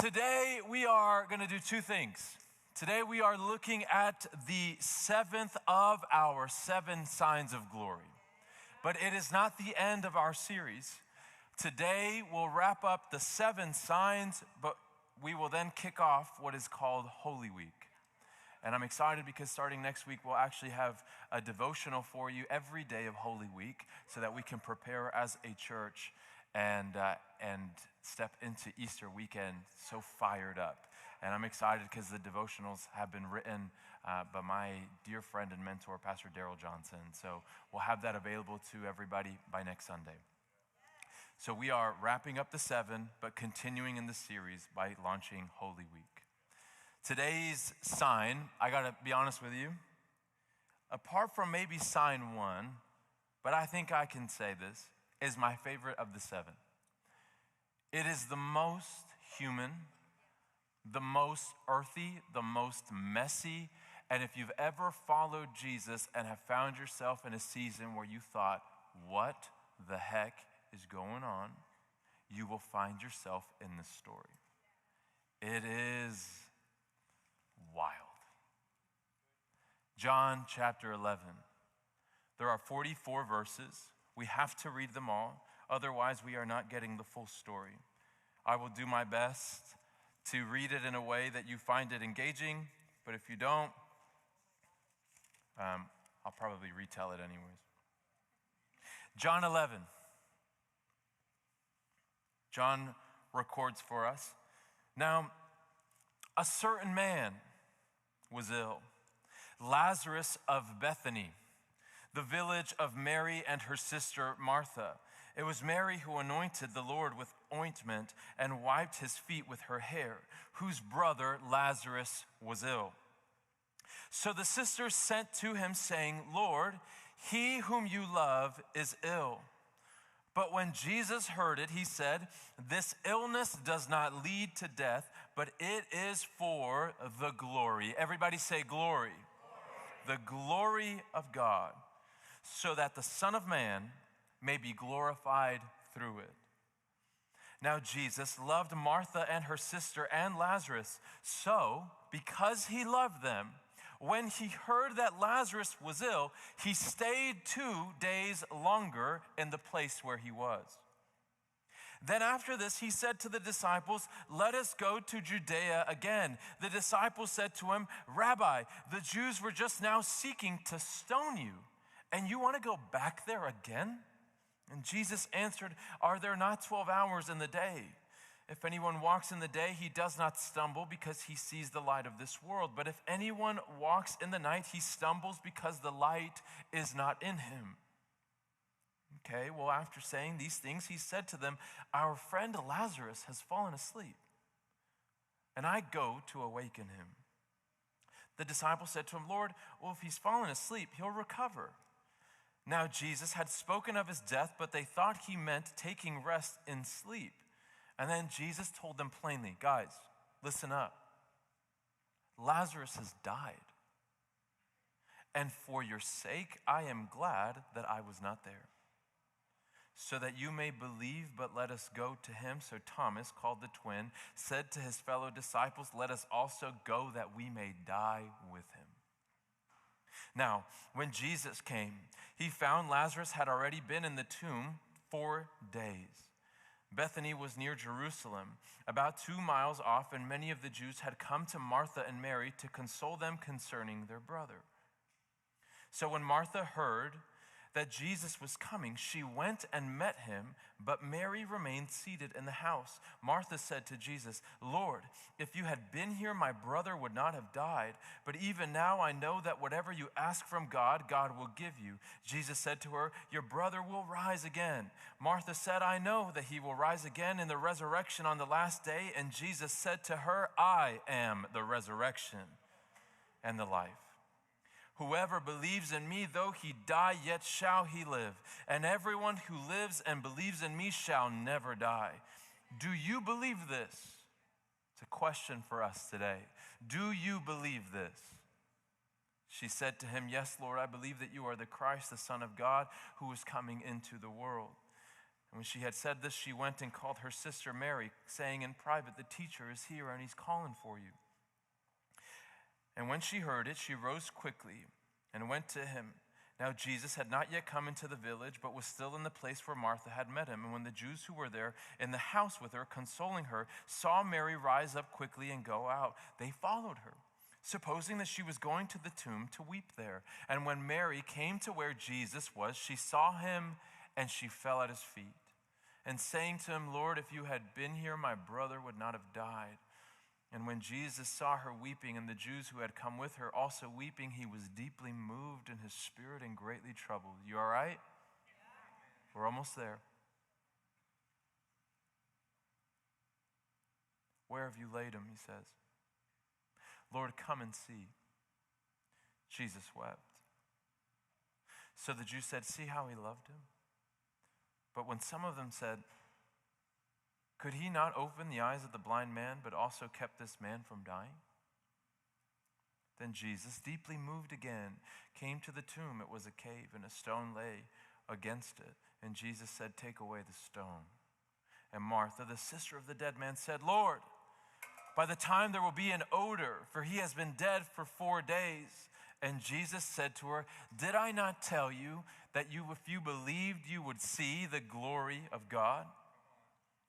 Today, we are going to do two things. Today, we are looking at the seventh of our 7 signs of glory. But it is not the end of our series. Today, we'll wrap up the 7 signs, but we will then kick off what is called Holy Week. And I'm excited because starting next week, we'll actually have a devotional for you every day of Holy Week so that we can prepare as a church and step into Easter weekend so fired up. And I'm excited because the devotionals have been written by my dear friend and mentor, Pastor Daryl Johnson. So we'll have that available to everybody by next Sunday. So we are wrapping up the 7, but continuing in the series by launching Holy Week. Today's sign, I gotta be honest with you, apart from maybe sign 1, but I think I can say this, is my favorite of the 7. It is the most human, the most earthy, the most messy, and if you've ever followed Jesus and have found yourself in a season where you thought, what the heck is going on, you will find yourself in this story. It is wild. John chapter 11. There are 44 verses. We have to read them all. Otherwise, we are not getting the full story. I will do my best to read it in a way that you find it engaging, but if you don't, I'll probably retell it anyways. John 11. John records for us. Now, a certain man was ill, Lazarus of Bethany, the village of Mary and her sister Martha. It was Mary who anointed the Lord with ointment and wiped his feet with her hair, whose brother Lazarus was ill. So the sisters sent to him, saying, Lord, he whom you love is ill. But when Jesus heard it, he said, this illness does not lead to death, but it is for the glory. Everybody say glory. The glory of God, so that the Son of Man may be glorified through it. Now Jesus loved Martha and her sister and Lazarus. So, because he loved them, when he heard that Lazarus was ill, he stayed 2 days longer in the place where he was. Then after this, he said to the disciples, let us go to Judea again. The disciples said to him, Rabbi, the Jews were just now seeking to stone you, and you want to go back there again? And Jesus answered, are there not 12 hours in the day? If anyone walks in the day, he does not stumble because he sees the light of this world. But if anyone walks in the night, he stumbles because the light is not in him. Okay, well, after saying these things, he said to them, our friend Lazarus has fallen asleep, and I go to awaken him. The disciples said to him, Lord, well, if he's fallen asleep, he'll recover. Now Jesus had spoken of his death, but they thought he meant taking rest in sleep. And then Jesus told them plainly, guys, listen up. Lazarus has died. And for your sake, I am glad that I was not there, so that you may believe, but let us go to him. So Thomas, called the twin, said to his fellow disciples, let us also go that we may die with him. Now, when Jesus came, he found Lazarus had already been in the tomb 4 days. Bethany was near Jerusalem, about 2 miles off, and many of the Jews had come to Martha and Mary to console them concerning their brother. So when Martha heard that Jesus was coming, she went and met him, but Mary remained seated in the house. Martha said to Jesus, Lord, if you had been here, my brother would not have died. But even now I know that whatever you ask from God, God will give you. Jesus said to her, your brother will rise again. Martha said, I know that he will rise again in the resurrection on the last day. And Jesus said to her, I am the resurrection and the life. Whoever believes in me, though he die, yet shall he live. And everyone who lives and believes in me shall never die. Do you believe this? It's a question for us today. Do you believe this? She said to him, yes, Lord, I believe that you are the Christ, the Son of God, who is coming into the world. And when she had said this, she went and called her sister Mary, saying in private, "The teacher is here, and he's calling for you." And when she heard it, she rose quickly and went to him. Now Jesus had not yet come into the village, but was still in the place where Martha had met him. And when the Jews who were there in the house with her, consoling her, saw Mary rise up quickly and go out, they followed her, supposing that she was going to the tomb to weep there. And when Mary came to where Jesus was, she saw him and she fell at his feet. And saying to him, "Lord, if you had been here, my brother would not have died." And when Jesus saw her weeping, and the Jews who had come with her also weeping, he was deeply moved in his spirit and greatly troubled. You all right? Yeah. We're almost there. "Where have you laid him?" he says. "Lord, come and see." Jesus wept. So the Jews said, "See how he loved him?" But when some of them said, "Could he not open the eyes of the blind man, but also kept this man from dying?" Then Jesus, deeply moved again, came to the tomb. It was a cave, and a stone lay against it. And Jesus said, "Take away the stone." And Martha, the sister of the dead man, said, "Lord, by the time there will be an odor, for he has been dead for 4 days." And Jesus said to her, "Did I not tell you that if you believed, you would see the glory of God?"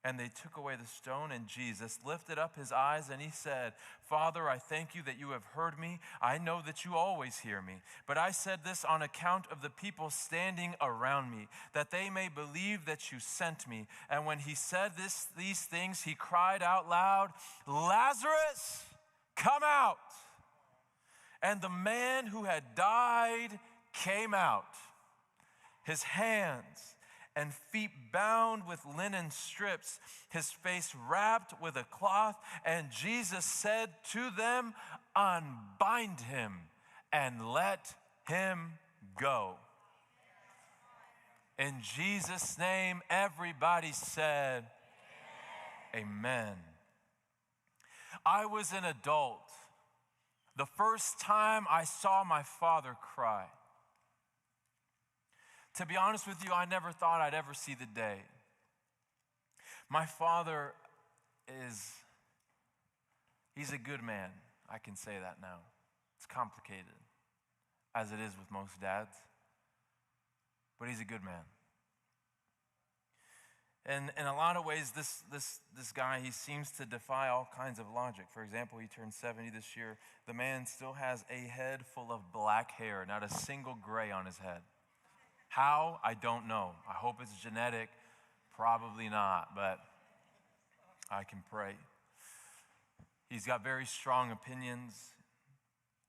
And they took away the stone, and Jesus lifted up his eyes, and he said, "Father, I thank you that you have heard me. I know that you always hear me. But I said this on account of the people standing around me, that they may believe that you sent me." And when he said these things, he cried out loud, "Lazarus, come out!" And the man who had died came out, his hands and feet bound with linen strips, his face wrapped with a cloth. And Jesus said to them, "Unbind him and let him go." In Jesus' name, everybody said, Amen. I was an adult the first time I saw my father cry. To be honest with you, I never thought I'd ever see the day. My father he's a good man. I can say that now. It's complicated, as it is with most dads. But he's a good man. And in a lot of ways, this guy, he seems to defy all kinds of logic. For example, he turned 70 this year. The man still has a head full of black hair, not a single gray on his head. How? I don't know. I hope it's genetic. Probably not, but I can pray. He's got very strong opinions.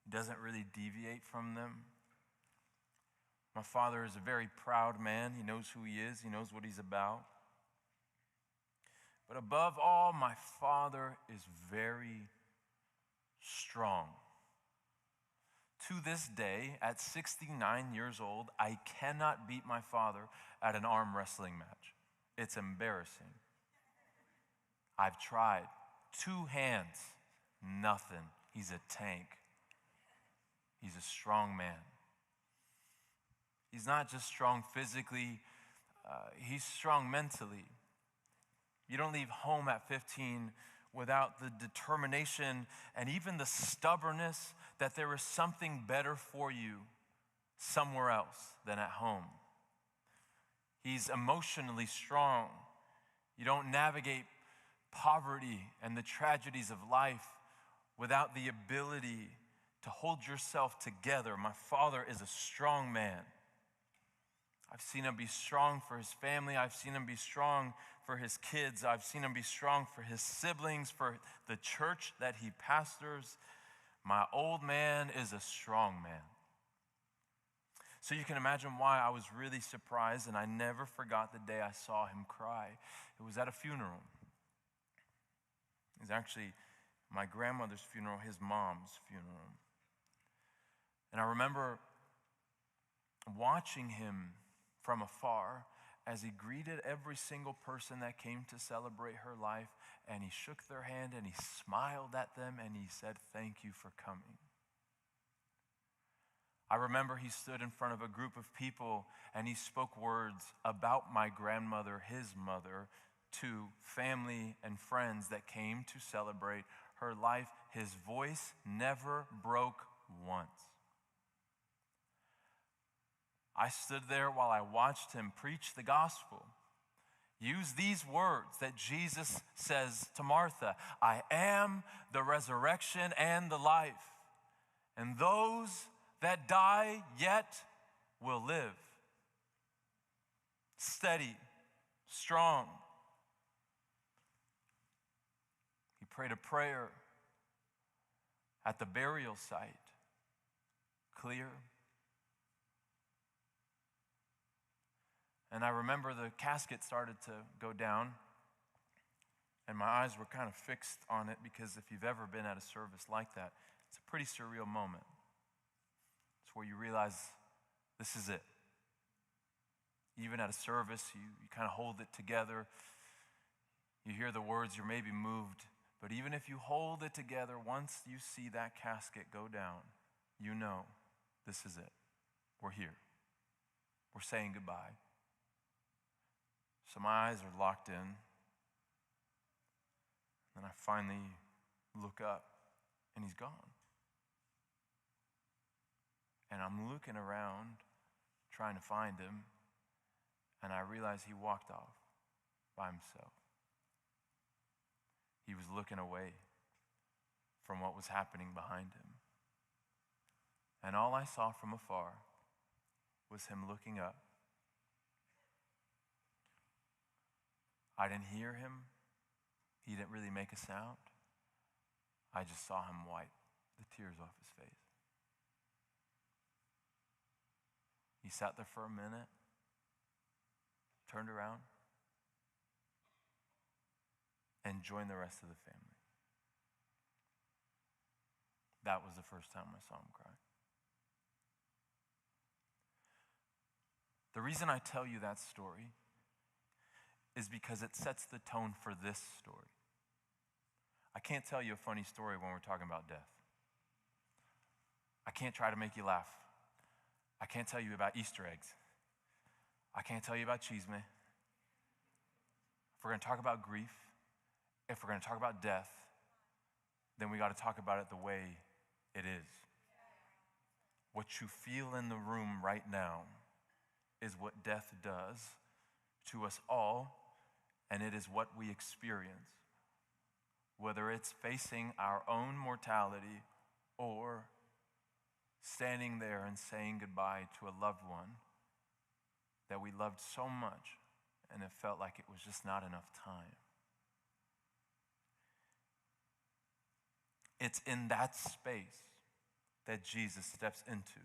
He doesn't really deviate from them. My father is a very proud man. He knows who he is. He knows what he's about. But above all, my father is very strong. To this day, at 69 years old, I cannot beat my father at an arm wrestling match. It's embarrassing. I've tried. 2 hands, nothing. He's a tank. He's a strong man. He's not just strong physically, he's strong mentally. You don't leave home at 15 without the determination and even the stubbornness that there is something better for you somewhere else than at home. He's emotionally strong. You don't navigate poverty and the tragedies of life without the ability to hold yourself together. My father is a strong man. I've seen him be strong for his family. I've seen him be strong for his kids. I've seen him be strong for his siblings, for the church that he pastors. My old man is a strong man. So you can imagine why I was really surprised, and I never forgot the day I saw him cry. It was at a funeral. It was actually my grandmother's funeral, his mom's funeral. And I remember watching him from afar as he greeted every single person that came to celebrate her life, and he shook their hand and he smiled at them and he said, "Thank you for coming." I remember he stood in front of a group of people and he spoke words about my grandmother, his mother, to family and friends that came to celebrate her life. His voice never broke once. I stood there while I watched him preach the gospel. Use these words that Jesus says to Martha, I am the resurrection and the life, and those that die yet will live. Steady, strong. He prayed a prayer at the burial site, clear. And I remember the casket started to go down, and my eyes were kind of fixed on it, because if you've ever been at a service like that, it's a pretty surreal moment. It's where you realize this is it. Even at a service, you kind of hold it together. You hear the words, you're maybe moved. But even if you hold it together, once you see that casket go down, you know this is it. We're here. We're saying goodbye. So my eyes are locked in. Then I finally look up, and he's gone. And I'm looking around, trying to find him, and I realize he walked off by himself. He was looking away from what was happening behind him. And all I saw from afar was him looking up. I didn't hear him. He didn't really make a sound. I just saw him wipe the tears off his face. He sat there for a minute, turned around, and joined the rest of the family. That was the first time I saw him cry. The reason I tell you that story is because it sets the tone for this story. I can't tell you a funny story when we're talking about death. I can't try to make you laugh. I can't tell you about Easter eggs. I can't tell you about chisme. If we're going to talk about grief, if we're going to talk about death, then we got to talk about it the way it is. What you feel in the room right now is what death does to us all, and it is what we experience. Whether it's facing our own mortality or standing there and saying goodbye to a loved one that we loved so much and it felt like it was just not enough time. It's in that space that Jesus steps into.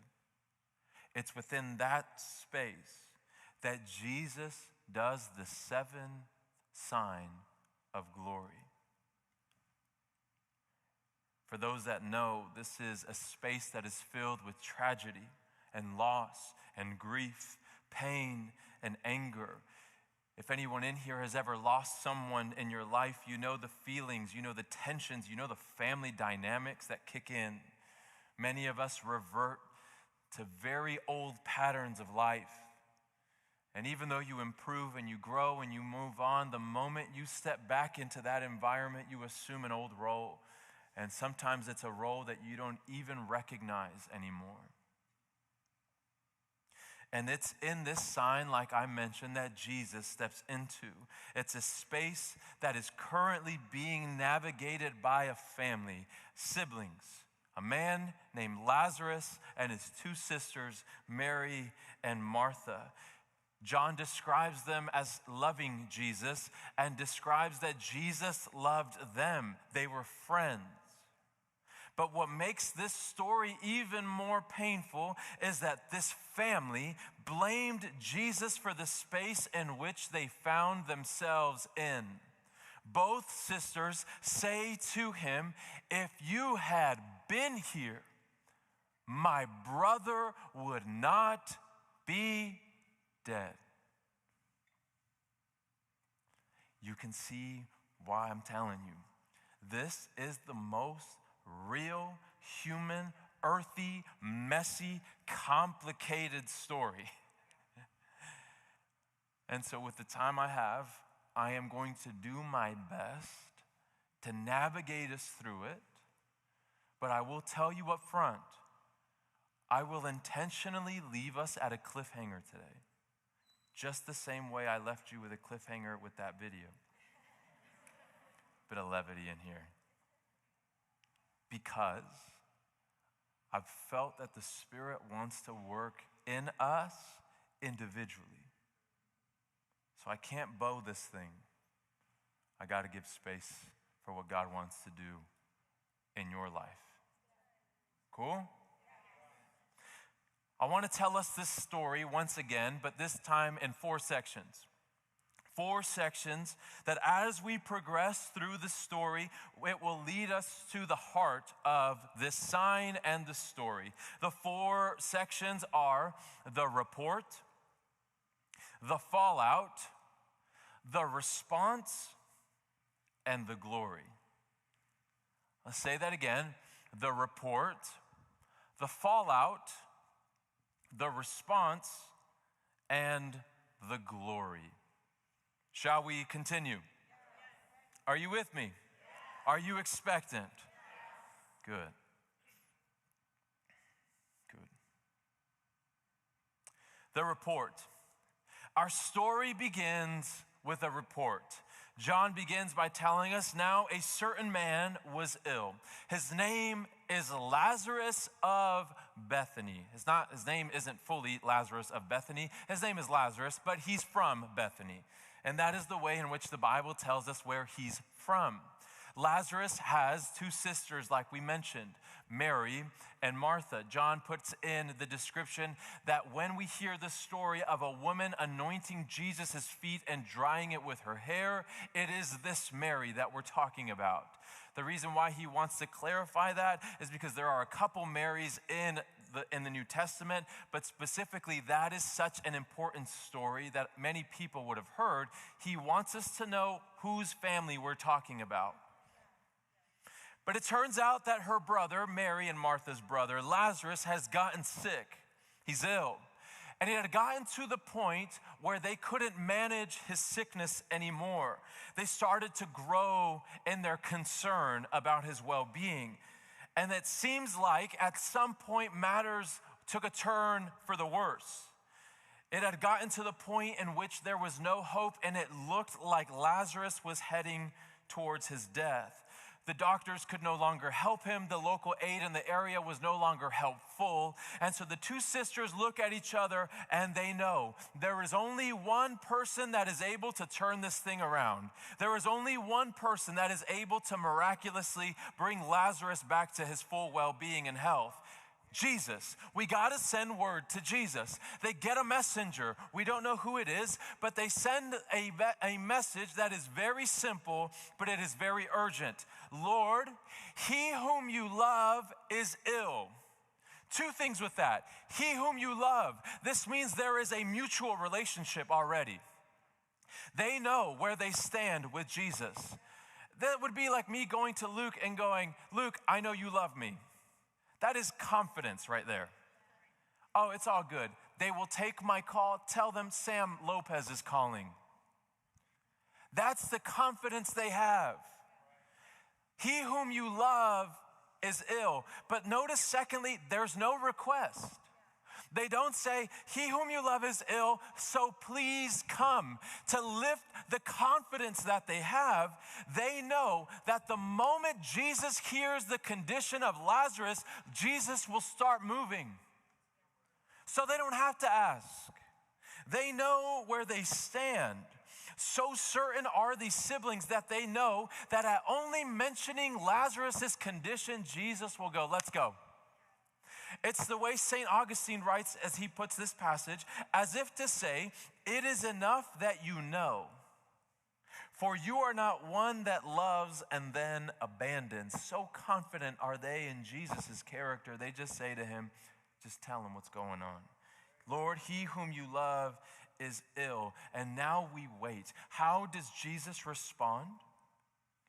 It's within that space that Jesus does the seventh sign of glory. For those that know, this is a space that is filled with tragedy and loss and grief, pain and anger. If anyone in here has ever lost someone in your life, you know the feelings, you know the tensions, you know the family dynamics that kick in. Many of us revert to very old patterns of life. And even though you improve and you grow and you move on, the moment you step back into that environment, you assume an old role. And sometimes it's a role that you don't even recognize anymore. And it's in this sign, like I mentioned, that Jesus steps into. It's a space that is currently being navigated by a family, siblings. A man named Lazarus and his two sisters, Mary and Martha. John describes them as loving Jesus and describes that Jesus loved them. They were friends. But what makes this story even more painful is that this family blamed Jesus for the space in which they found themselves in. Both sisters say to him, "If you had been here, my brother would not be dead." You can see why I'm telling you. This is the most real, human, earthy, messy, complicated story. And so with the time I have, I am going to do my best to navigate us through it. But I will tell you up front, I will intentionally leave us at a cliffhanger today. Just the same way I left you with a cliffhanger with that video. Bit of levity in here. Because I've felt that the Spirit wants to work in us individually. So I can't bow this thing. I got to give space for what God wants to do in your life. Cool? I want to tell us this story once again, but this time in 4 sections. 4 sections that as we progress through the story, it will lead us to the heart of this sign and the story. The 4 sections are the report, the fallout, the response, and the glory. Let's say that again. The report, the fallout, the response, and the glory. Shall we continue? Are you with me? Are you expectant? Good. Good. The report. Our story begins with a report. John begins by telling us, now a certain man was ill. His name is Lazarus of Bethany. His name isn't fully Lazarus of Bethany. His name is Lazarus, but he's from Bethany. And that is the way in which the Bible tells us where he's from. Lazarus has 2 sisters, like we mentioned, Mary and Martha. John puts in the description that when we hear the story of a woman anointing Jesus' feet and drying it with her hair, it is this Mary that we're talking about. The reason why he wants to clarify that is because there are a couple Marys in the New Testament, but specifically that is such an important story that many people would have heard. He wants us to know whose family we're talking about. But it turns out that her brother, Mary and Martha's brother, Lazarus, has gotten sick. He's ill. And it had gotten to the point where they couldn't manage his sickness anymore. They started to grow in their concern about his well-being. And it seems like at some point matters took a turn for the worse. It had gotten to the point in which there was no hope, and it looked like Lazarus was heading towards his death. The doctors could no longer help him. The local aid in the area was no longer helpful. And so the 2 sisters look at each other and they know there is only one person that is able to turn this thing around. There is only one person that is able to miraculously bring Lazarus back to his full well-being and health. Jesus. We got to send word to Jesus. They get a messenger. We don't know who it is, but they send a message that is very simple, but it is very urgent. Lord, he whom you love is ill. 2 things with that. He whom you love. This means there is a mutual relationship already. They know where they stand with Jesus. That would be like me going to Luke and going, Luke, I know you love me. That is confidence right there. Oh, it's all good. They will take my call. Tell them Sam Lopez is calling. That's the confidence they have. He whom you love is ill. But notice, secondly, there's no request. They don't say, he whom you love is ill, so please come. To lift the confidence that they have, they know that the moment Jesus hears the condition of Lazarus, Jesus will start moving. So they don't have to ask. They know where they stand. So certain are these siblings that they know that at only mentioning Lazarus' condition, Jesus will go, let's go. It's the way St. Augustine writes as he puts this passage, as if to say, it is enough that you know. For you are not one that loves and then abandons. So confident are they in Jesus' character, they just say to him, just tell him what's going on. Lord, he whom you love is ill, and now we wait. How does Jesus respond?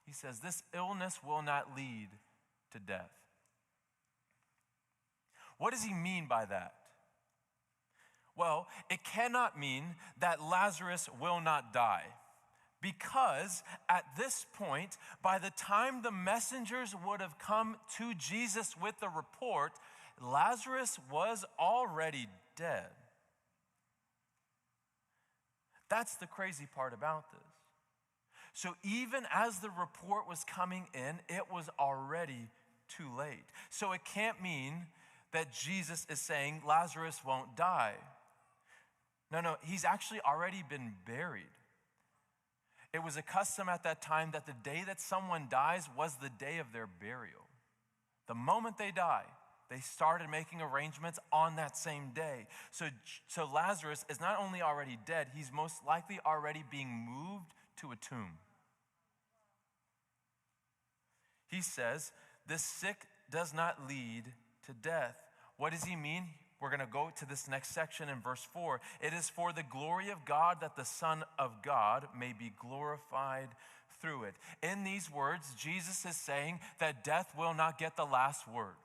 He says, this illness will not lead to death. What does he mean by that? Well, it cannot mean that Lazarus will not die. Because at this point, by the time the messengers would have come to Jesus with the report, Lazarus was already dead. That's the crazy part about this. So even as the report was coming in, it was already too late. So it can't mean that Jesus is saying Lazarus won't die. No, he's actually already been buried. It was a custom at that time that the day that someone dies was the day of their burial. The moment they die, they started making arrangements on that same day. So Lazarus is not only already dead, he's most likely already being moved to a tomb. He says, this sick does not lead to death. What does he mean? We're going to go to this next section in verse 4. It is for the glory of God that the Son of God may be glorified through it. In these words, Jesus is saying that death will not get the last word.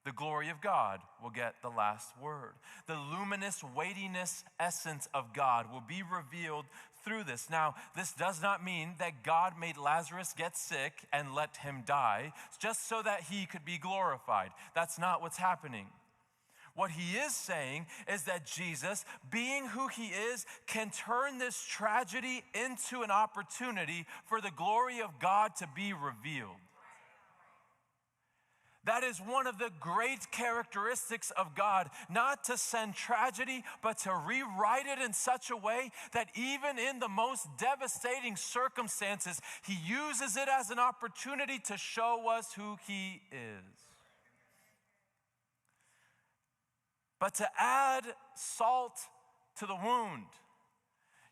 The glory of God will get the last word. The luminous weightiness essence of God will be revealed through this. Now, this does not mean that God made Lazarus get sick and let him die just so that he could be glorified. That's not what's happening. What he is saying is that Jesus, being who he is, can turn this tragedy into an opportunity for the glory of God to be revealed. That is one of the great characteristics of God, not to send tragedy, but to rewrite it in such a way that even in the most devastating circumstances, he uses it as an opportunity to show us who he is. But to add salt to the wound,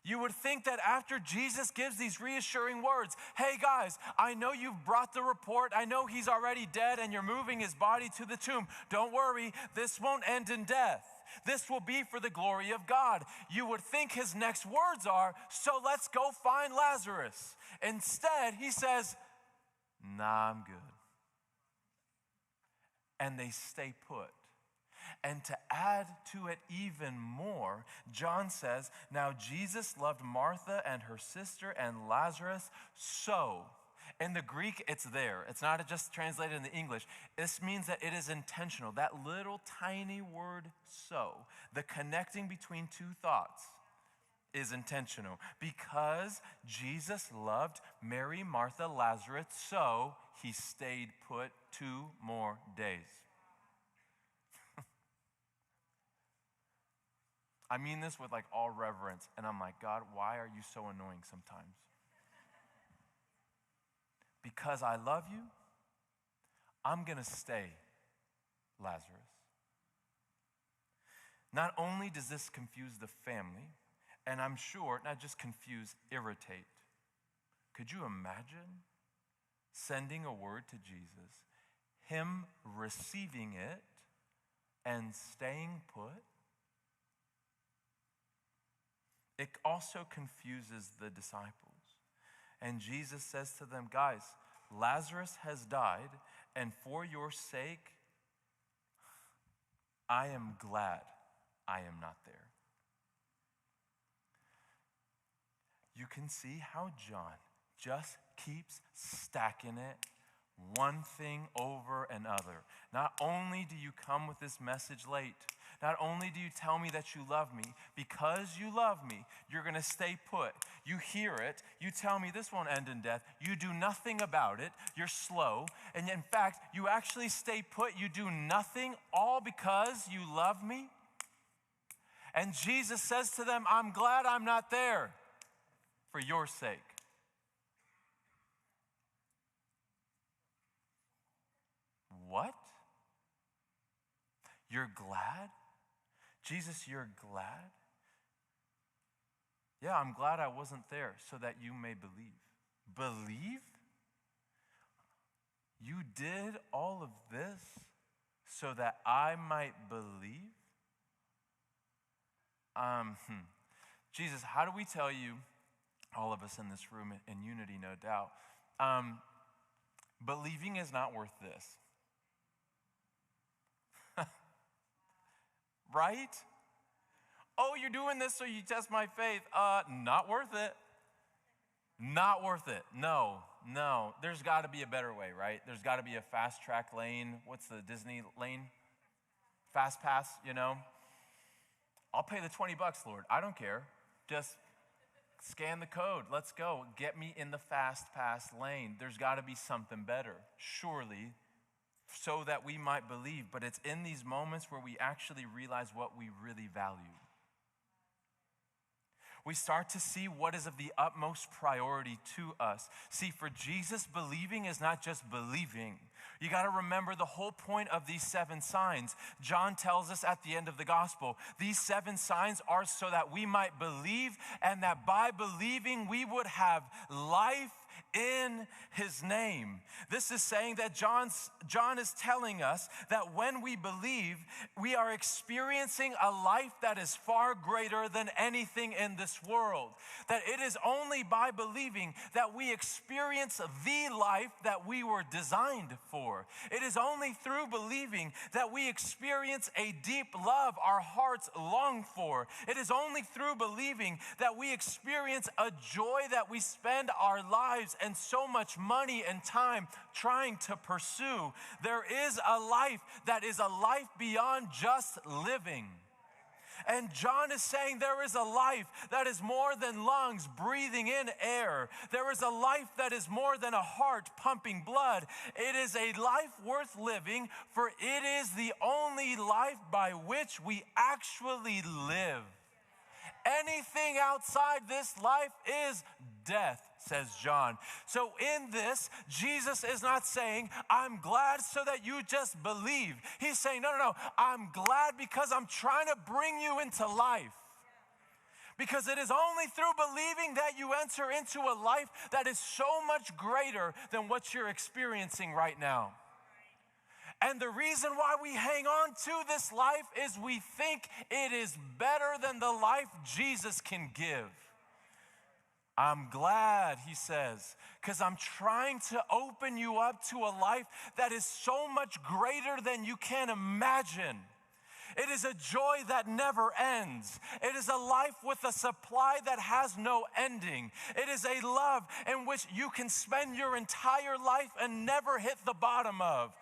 you would think that after Jesus gives these reassuring words, hey guys, I know you've brought the report. I know he's already dead and you're moving his body to the tomb. Don't worry, this won't end in death. This will be for the glory of God. You would think his next words are, so let's go find Lazarus. Instead, he says, nah, I'm good. And they stay put. And to add to it even more, John says, now Jesus loved Martha and her sister and Lazarus so. In the Greek, it's there. It's not just translated in the English. This means that it is intentional. That little tiny word so, the connecting between two thoughts, is intentional. Because Jesus loved Mary, Martha, Lazarus, so he stayed put 2 more days. I mean this with like all reverence, and I'm like, God, why are you so annoying sometimes? Because I love you, I'm going to stay, Lazarus. Not only does this confuse the family, and I'm sure not just confuse, irritate. Could you imagine sending a word to Jesus, him receiving it, and staying put? It also confuses the disciples. And Jesus says to them, guys, Lazarus has died, and for your sake, I am glad I am not there. You can see how John just keeps stacking it, one thing over another. Not only do you come with this message late, not only do you tell me that you love me, because you love me, you're going to stay put. You hear it. You tell me this won't end in death. You do nothing about it. You're slow. And in fact, you actually stay put. You do nothing, all because you love me. And Jesus says to them, I'm glad I'm not there for your sake. What? You're glad? Jesus, you're glad? Yeah, I'm glad I wasn't there so that you may believe. Believe? You did all of this so that I might believe? Jesus, how do we tell you, all of us in this room in unity, no doubt, believing is not worth this? right? Oh, you're doing this so you test my faith. Not worth it. Not worth it. No. There's got to be a better way, right? There's got to be a fast track lane. What's the Disney lane? Fast pass, I'll pay the $20, Lord. I don't care. Just scan the code. Let's go. Get me in the fast pass lane. There's got to be something better, surely, so that we might believe. But it's in these moments where we actually realize what we really value. We start to see what is of the utmost priority to us. See, for Jesus, believing is not just believing. You got to remember the whole point of these 7 signs. John tells us at the end of the gospel, these 7 signs are so that we might believe, and that by believing we would have life in his name. This is saying that John is telling us that when we believe, we are experiencing a life that is far greater than anything in this world. That it is only by believing that we experience the life that we were designed for. It is only through believing that we experience a deep love our hearts long for. It is only through believing that we experience a joy that we spend our lives and so much money and time trying to pursue. There is a life that is a life beyond just living. And John is saying there is a life that is more than lungs breathing in air. There is a life that is more than a heart pumping blood. It is a life worth living, for it is the only life by which we actually live. Anything outside this life is death, says John. So in this, Jesus is not saying, I'm glad so that you just believe. He's saying, no, I'm glad because I'm trying to bring you into life. Because it is only through believing that you enter into a life that is so much greater than what you're experiencing right now. And the reason why we hang on to this life is we think it is better than the life Jesus can give. I'm glad, he says, because I'm trying to open you up to a life that is so much greater than you can imagine. It is a joy that never ends. It is a life with a supply that has no ending. It is a love in which you can spend your entire life and never hit the bottom of.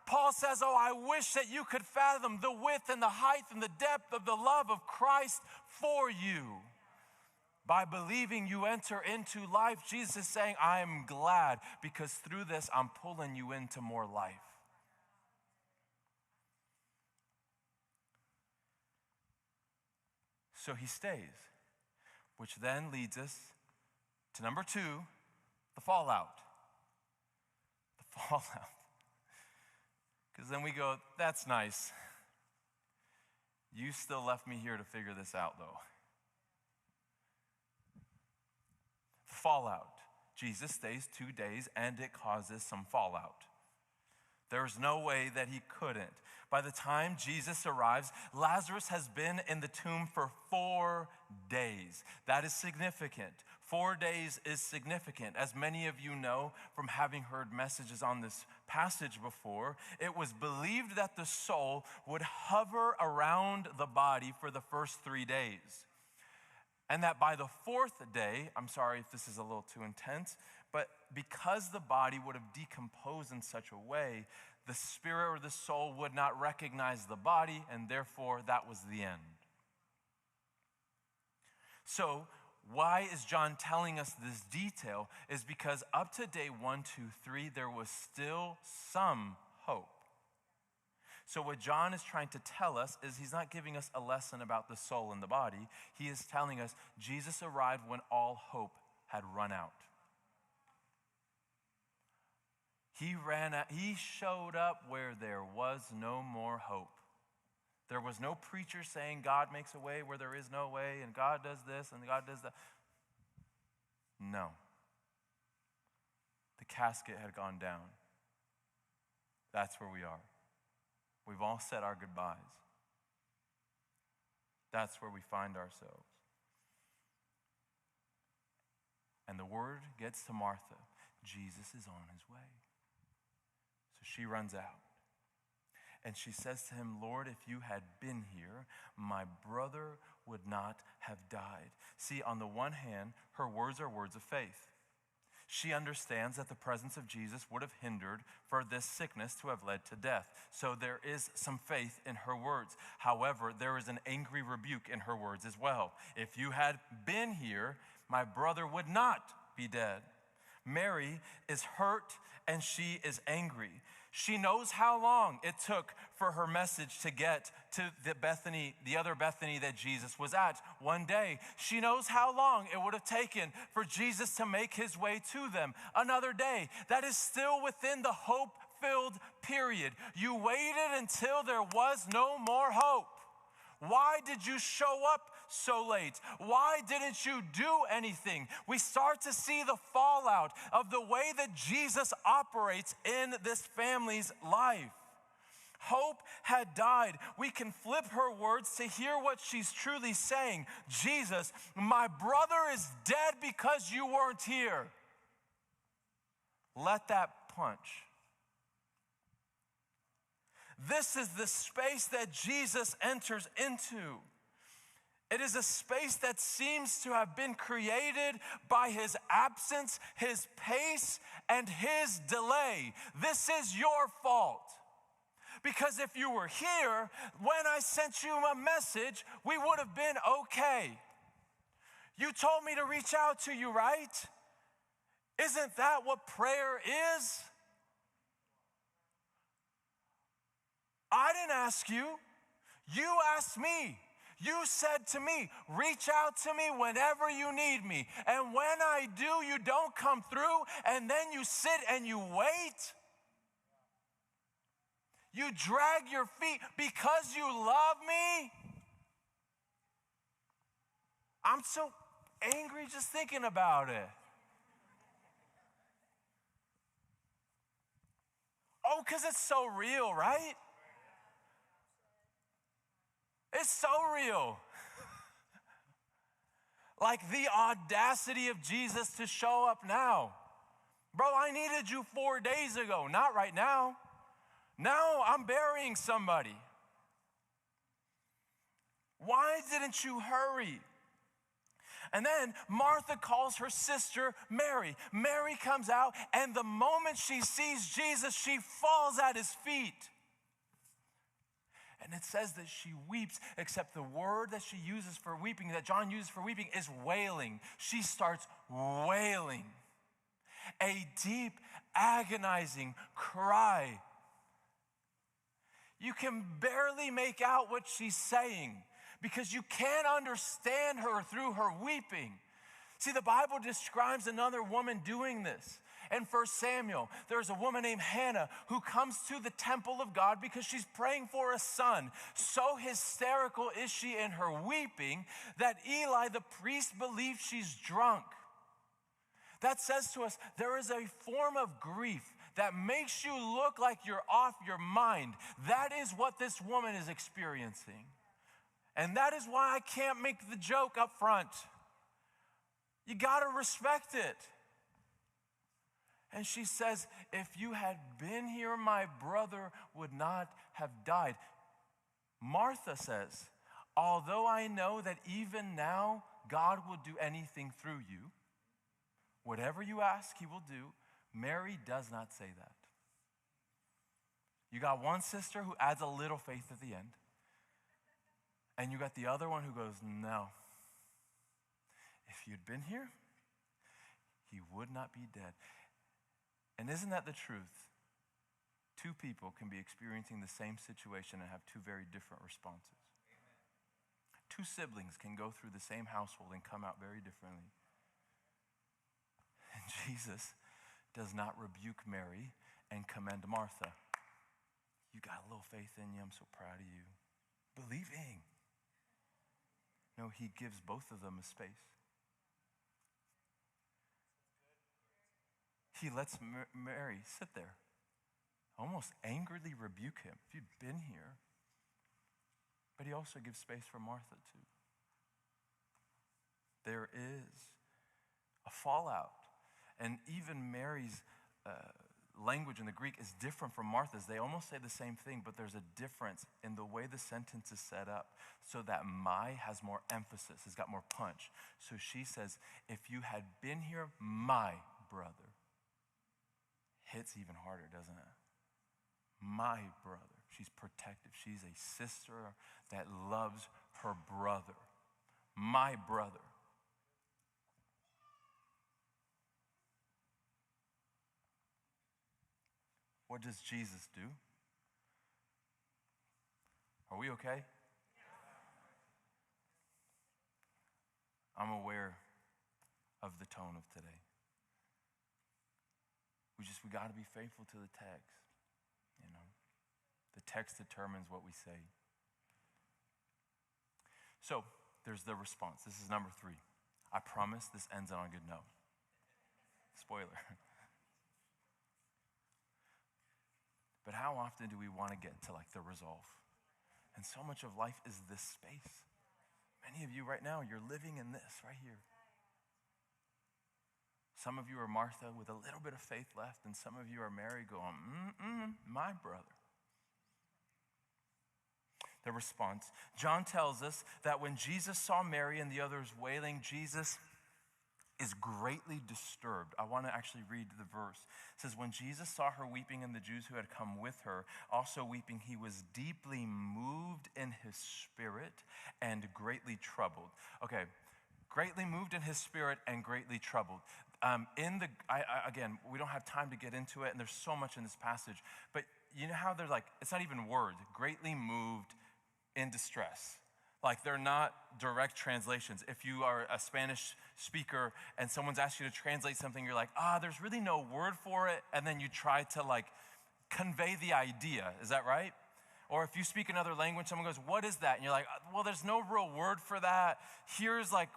Paul says, I wish that you could fathom the width and the height and the depth of the love of Christ for you. By believing you enter into life, Jesus is saying, I am glad because through this I'm pulling you into more life. So he stays, which then leads us to number 2, the fallout. The fallout. Because then we go, that's nice. You still left me here to figure this out, though. Fallout. Jesus stays 2 days, and it causes some fallout. There's no way that he couldn't. By the time Jesus arrives, Lazarus has been in the tomb for 4 days. That is significant. 4 days is significant. As many of you know from having heard messages on this passage before, it was believed that the soul would hover around the body for the first 3 days. And that by the 4th day, I'm sorry if this is a little too intense, but because the body would have decomposed in such a way, the spirit or the soul would not recognize the body, and therefore that was the end. So, why is John telling us this detail? Is because up to day 1, 2, 3, there was still some hope. So what John is trying to tell us is he's not giving us a lesson about the soul and the body. He is telling us Jesus arrived when all hope had run out. He showed up where there was no more hope. There was no preacher saying God makes a way where there is no way, and God does this and God does that. No. The casket had gone down. That's where we are. We've all said our goodbyes. That's where we find ourselves. And the word gets to Martha. Jesus is on his way. So she runs out. And she says to him, Lord, if you had been here, my brother would not have died. See, on the one hand, her words are words of faith. She understands that the presence of Jesus would have hindered for this sickness to have led to death. So there is some faith in her words. However, there is an angry rebuke in her words as well. If you had been here, my brother would not be dead. Mary is hurt and she is angry. She knows how long it took for her message to get to the other Bethany that Jesus was at one day. She knows how long it would have taken for Jesus to make his way to them another day. That is still within the hope-filled period. You waited until there was no more hope. Why did you show up so late? Why didn't you do anything? We start to see the fallout of the way that Jesus operates in this family's life. Hope had died. We can flip her words to hear what she's truly saying. Jesus, my brother is dead because you weren't here. Let that punch. This is the space that Jesus enters into. It is a space that seems to have been created by his absence, his pace, and his delay. This is your fault. Because if you were here, when I sent you a message, we would have been okay. You told me to reach out to you, right? Isn't that what prayer is? I didn't ask you. You asked me. You said to me, reach out to me whenever you need me. And when I do, you don't come through, and then you sit and you wait. You drag your feet because you love me. I'm so angry just thinking about it. Oh, because it's so real, right? It's so real. Like the audacity of Jesus to show up now. Bro, I needed you 4 days ago, not right now. Now I'm burying somebody. Why didn't you hurry? And then Martha calls her sister Mary. Mary comes out, and the moment she sees Jesus, she falls at his feet. And it says that she weeps, except the word that she uses for weeping, that John uses for weeping, is wailing. She starts wailing. A deep, agonizing cry. You can barely make out what she's saying because you can't understand her through her weeping. See, the Bible describes another woman doing this. In 1 Samuel, there's a woman named Hannah who comes to the temple of God because she's praying for a son. So hysterical is she in her weeping that Eli, the priest, believes she's drunk. That says to us, there is a form of grief that makes you look like you're off your mind. That is what this woman is experiencing. And that is why I can't make the joke up front. You got to respect it. And she says, if you had been here, my brother would not have died. Martha says, although I know that even now God will do anything through you, whatever you ask, he will do. Mary does not say that. You got one sister who adds a little faith at the end. And you got the other one who goes, no. If you'd been here, he would not be dead. And isn't that the truth? Two people can be experiencing the same situation and have two very different responses. Amen. Two siblings can go through the same household and come out very differently. And Jesus does not rebuke Mary and commend Martha. You got a little faith in you. I'm so proud of you. Believing. No, he gives both of them a space. He lets Mary sit there, almost angrily rebuke him. If you'd been here. But he also gives space for Martha too. There is a fallout. And even Mary's language in the Greek is different from Martha's. They almost say the same thing, but there's a difference in the way the sentence is set up so that my has more emphasis, has got more punch. So she says, if you had been here, my brother. Hits even harder, doesn't it? My brother. She's protective. She's a sister that loves her brother. My brother. What does Jesus do? Are we okay? I'm aware of the tone of today. We got to be faithful to the text, you know. The text determines what we say. So, there's the response. This is number 3. I promise this ends on a good note. Spoiler. But how often do we want to get to like the resolve? And so much of life is this space. Many of you right now, you're living in this right here. Some of you are Martha with a little bit of faith left, and some of you are Mary going, my brother. The response. John tells us that when Jesus saw Mary and the others wailing, Jesus is greatly disturbed. I want to actually read the verse. It says, when Jesus saw her weeping and the Jews who had come with her also weeping, he was deeply moved in his spirit and greatly troubled. Okay, greatly moved in his spirit and greatly troubled. Again, we don't have time to get into it, and there's so much in this passage, but you know how they're like, it's not even words, greatly moved in distress. Like, they're not direct translations. If you are a Spanish speaker and someone's asked you to translate something, you're like, there's really no word for it. And then you try to like convey the idea. Is that right? Or if you speak another language, someone goes, what is that? And you're like, well, there's no real word for that. Here's like,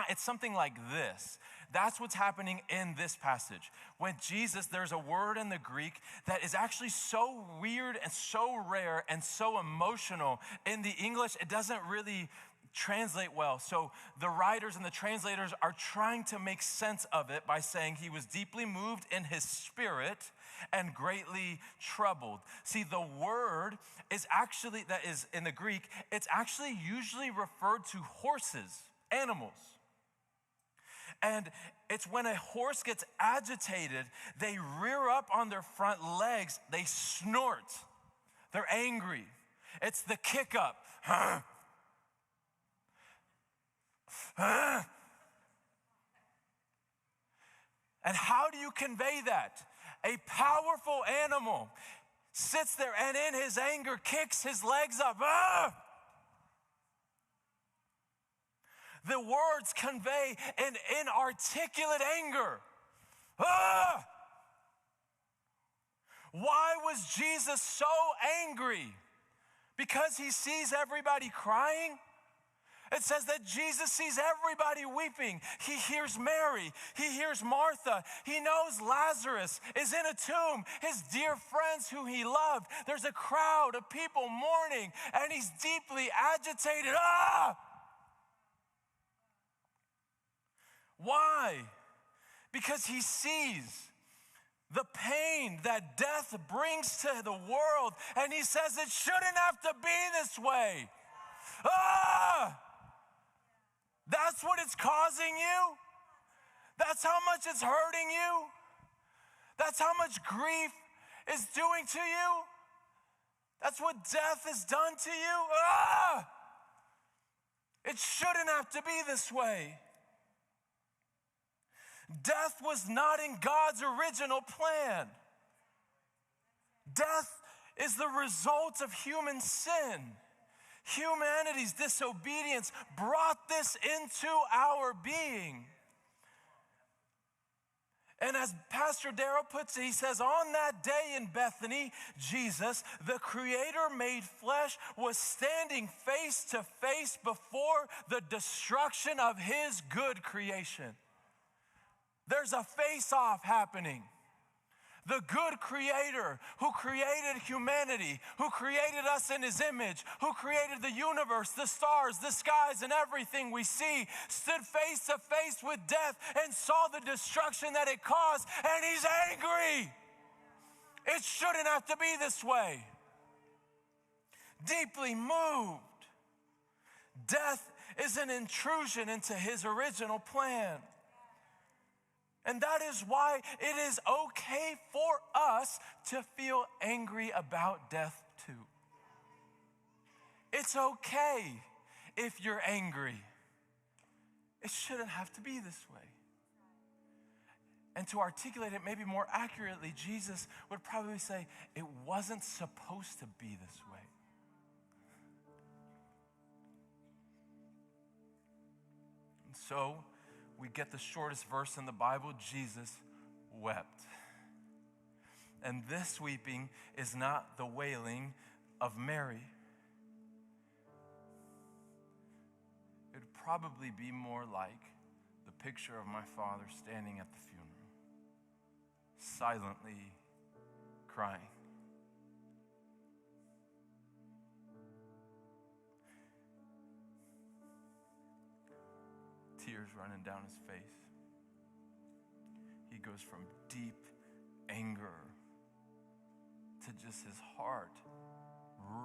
it's something like this. That's what's happening in this passage. When Jesus, there's a word in the Greek that is actually so weird and so rare and so emotional. In the English, it doesn't really translate well. So the writers and the translators are trying to make sense of it by saying he was deeply moved in his spirit and greatly troubled. See, the word is actually, that is in the Greek, it's actually usually referred to horses, animals. And it's when a horse gets agitated, they rear up on their front legs, they snort. They're angry. It's the kick up. And how do you convey that? A powerful animal sits there and in his anger kicks his legs up. The words convey an inarticulate anger. Why was Jesus so angry? Because he sees everybody crying? It says that Jesus sees everybody weeping. He hears Mary. He hears Martha. He knows Lazarus is in a tomb. His dear friends who he loved. There's a crowd of people mourning, and he's deeply agitated. Why? Because he sees the pain that death brings to the world, and he says it shouldn't have to be this way. That's what it's causing you? That's how much it's hurting you? That's how much grief is doing to you? That's what death has done to you? It shouldn't have to be this way. Death was not in God's original plan. Death is the result of human sin. Humanity's disobedience brought this into our being. And as Pastor Darrell puts it, he says, on that day in Bethany, Jesus, the Creator made flesh, was standing face to face before the destruction of his good creation. There's a face-off happening. The good Creator who created humanity, who created us in his image, who created the universe, the stars, the skies, and everything we see, stood face to face with death and saw the destruction that it caused, and he's angry. It shouldn't have to be this way. Deeply moved. Death is an intrusion into his original plan. And that is why it is okay for us to feel angry about death too. It's okay if you're angry. It shouldn't have to be this way. And to articulate it maybe more accurately, Jesus would probably say, it wasn't supposed to be this way. And so we get the shortest verse in the Bible. Jesus wept. And this weeping is not the wailing of Mary. It would probably be more like the picture of my father standing at the funeral, silently crying. Tears running down his face. He goes from deep anger to just his heart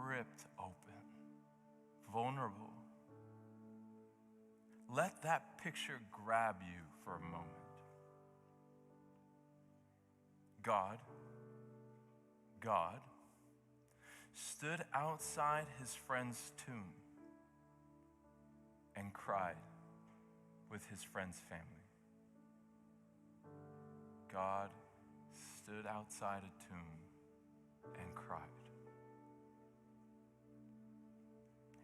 ripped open, vulnerable. Let that picture grab you for a moment. God stood outside his friend's tomb and cried with his friend's family. God stood outside a tomb and cried.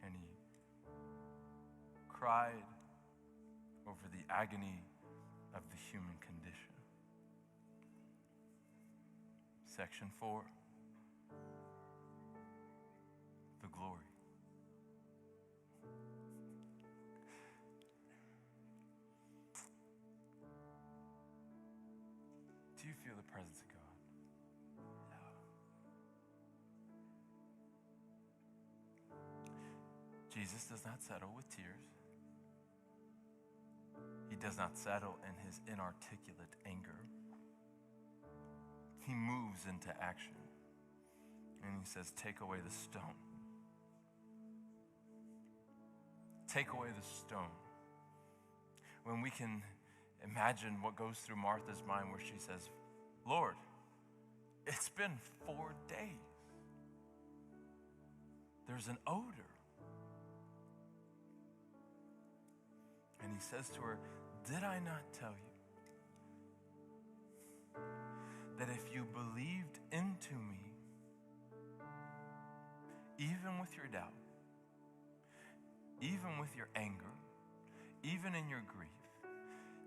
And he cried over the agony of the human condition. Section 4, the glory. Do you feel the presence of God? No. Jesus does not settle with tears. He does not settle in his inarticulate anger. He moves into action. And he says, take away the stone. Take away the stone. When we can imagine what goes through Martha's mind where she says, Lord, it's been 4 days. There's an odor. And he says to her, did I not tell you that if you believed into me, even with your doubt, even with your anger, even in your grief,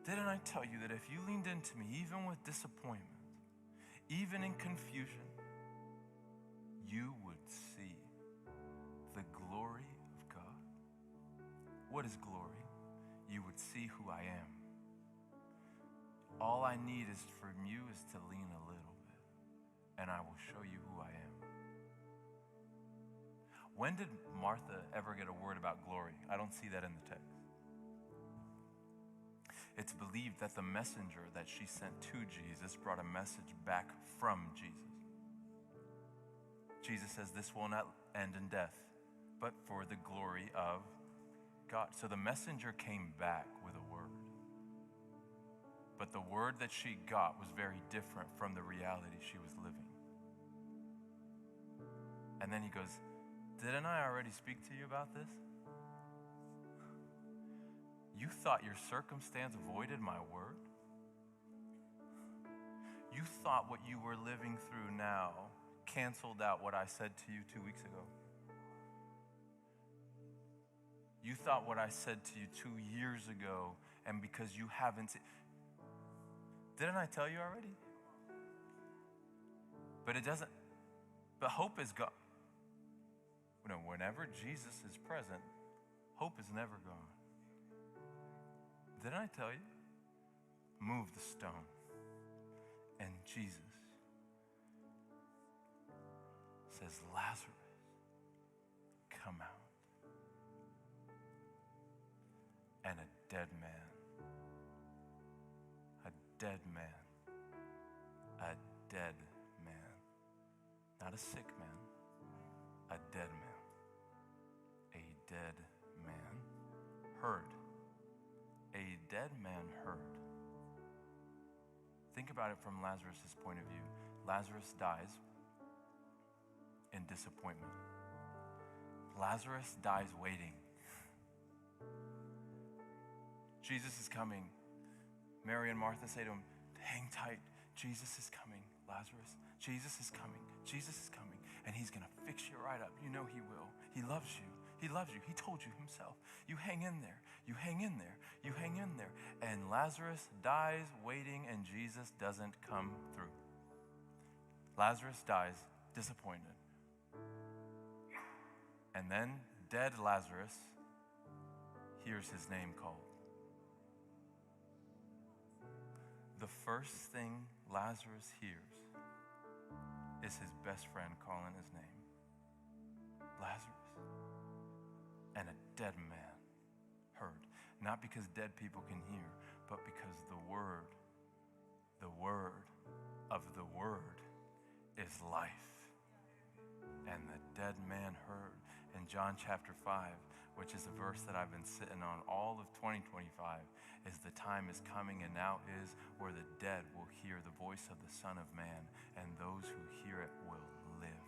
didn't I tell you that if you leaned into me, even with disappointment, even in confusion, you would see the glory of God? What is glory? You would see who I am. All I need is from you is to lean a little bit, and I will show you who I am. When did Martha ever get a word about glory? I don't see that in the text. It's believed that the messenger that she sent to Jesus brought a message back from Jesus. Jesus says this will not end in death, but for the glory of God. So the messenger came back with a word. But the word that she got was very different from the reality she was living. And then he goes, didn't I already speak to you about this? You thought your circumstance voided my word? You thought what you were living through now canceled out what I said to you 2 weeks ago? You thought what I said to you 2 years ago, and because you haven't, didn't I tell you already? But it doesn't, but hope is gone. You know, whenever Jesus is present, hope is never gone. Didn't I tell you? Move the stone. And Jesus says, Lazarus, come out. And a dead man, a dead man, a dead man not a sick man, a dead man. A dead man heard. A dead man heard. Think about it from Lazarus' point of view. Lazarus dies in disappointment. Lazarus dies waiting. Jesus is coming. Mary and Martha say to him, hang tight. Jesus is coming, Lazarus. Jesus is coming. Jesus is coming. And he's going to fix you right up. You know he will. He loves you. He loves you. He told you himself. You hang in there. You hang in there. You hang in there. And Lazarus dies waiting, and Jesus doesn't come through. Lazarus dies disappointed. And then dead Lazarus hears his name called. The first thing Lazarus hears is his best friend calling his name. Lazarus. And a dead man heard. Not because dead people can hear, but because the word of the word is life. And the dead man heard. In John chapter 5, which is a verse that I've been sitting on all of 2025, is the time is coming and now is where the dead will hear the voice of the Son of Man, and those who hear it will live.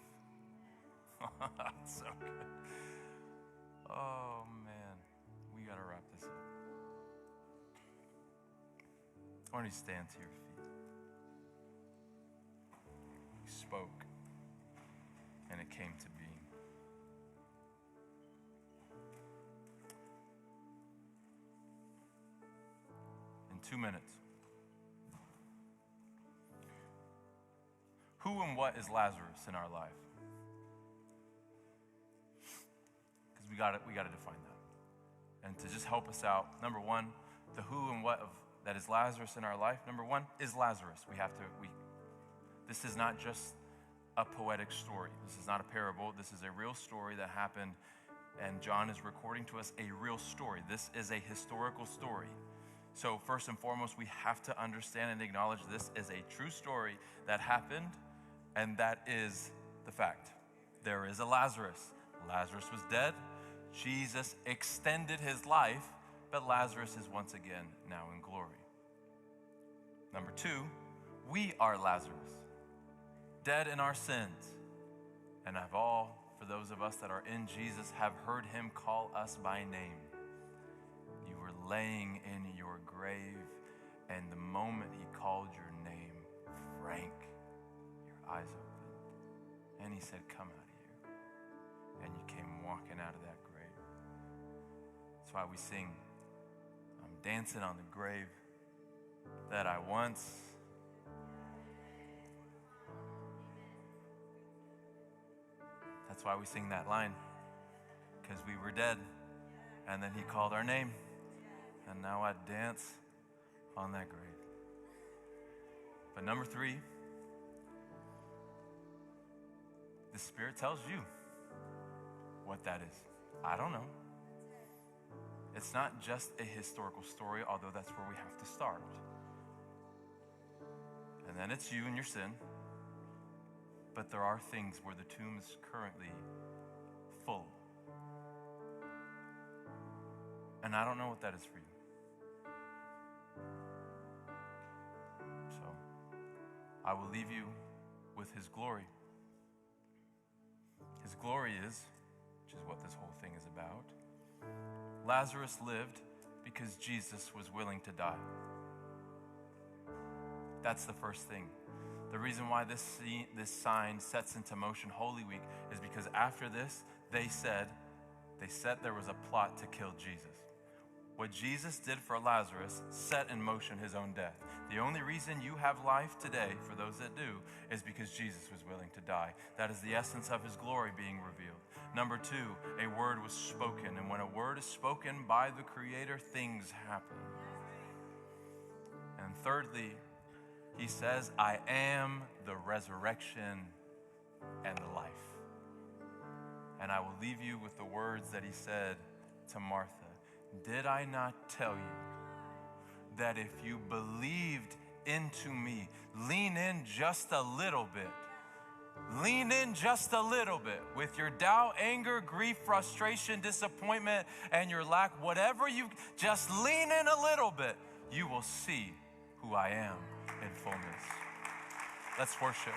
So good. Oh man, we gotta wrap this up. Why don't you stand to your feet? He spoke, and it came to being. In 2 minutes. Who and what is Lazarus in our life? Because we got to define that. And to just help us out, number one, the who and what of that is Lazarus in our life. Number one is Lazarus. This is not just a poetic story. This is not a parable. This is a real story that happened, and John is recording to us a real story. This is a historical story. So first and foremost, we have to understand and acknowledge this is a true story that happened, and that is the fact. There is a Lazarus. Lazarus was dead. Jesus extended his life, but Lazarus is once again now in glory. Number two, we are Lazarus, dead in our sins, and have all, for those of us that are in Jesus, have heard him call us by name. You were laying in your grave, and the moment he called your name, Frank, your eyes opened, and he said, come out of here. And you came walking out of that grave. That's why we sing, I'm dancing on the grave that I once. That's why we sing that line, because we were dead, and then he called our name, and now I dance on that grave. But number three, the Spirit tells you what that is. I don't know. It's not just a historical story, although that's where we have to start. And then it's you and your sin. But there are things where the tomb is currently full. And I don't know what that is for you. So I will leave you with his glory. His glory is, which is what this whole thing is about, Lazarus lived because Jesus was willing to die. That's the first thing. The reason why this sign sets into motion Holy Week is because after this, they said there was a plot to kill Jesus. What Jesus did for Lazarus set in motion his own death. The only reason you have life today, for those that do, is because Jesus was willing to die. That is the essence of his glory being revealed. Number two, a word was spoken. And when a word is spoken by the Creator, things happen. And thirdly, he says, I am the resurrection and the life. And I will leave you with the words that he said to Martha. Did I not tell you that if you believed into me, lean in just a little bit. Lean in just a little bit with your doubt, anger, grief, frustration, disappointment, and your lack. Whatever you, just lean in a little bit. You will see who I am in fullness. Let's worship.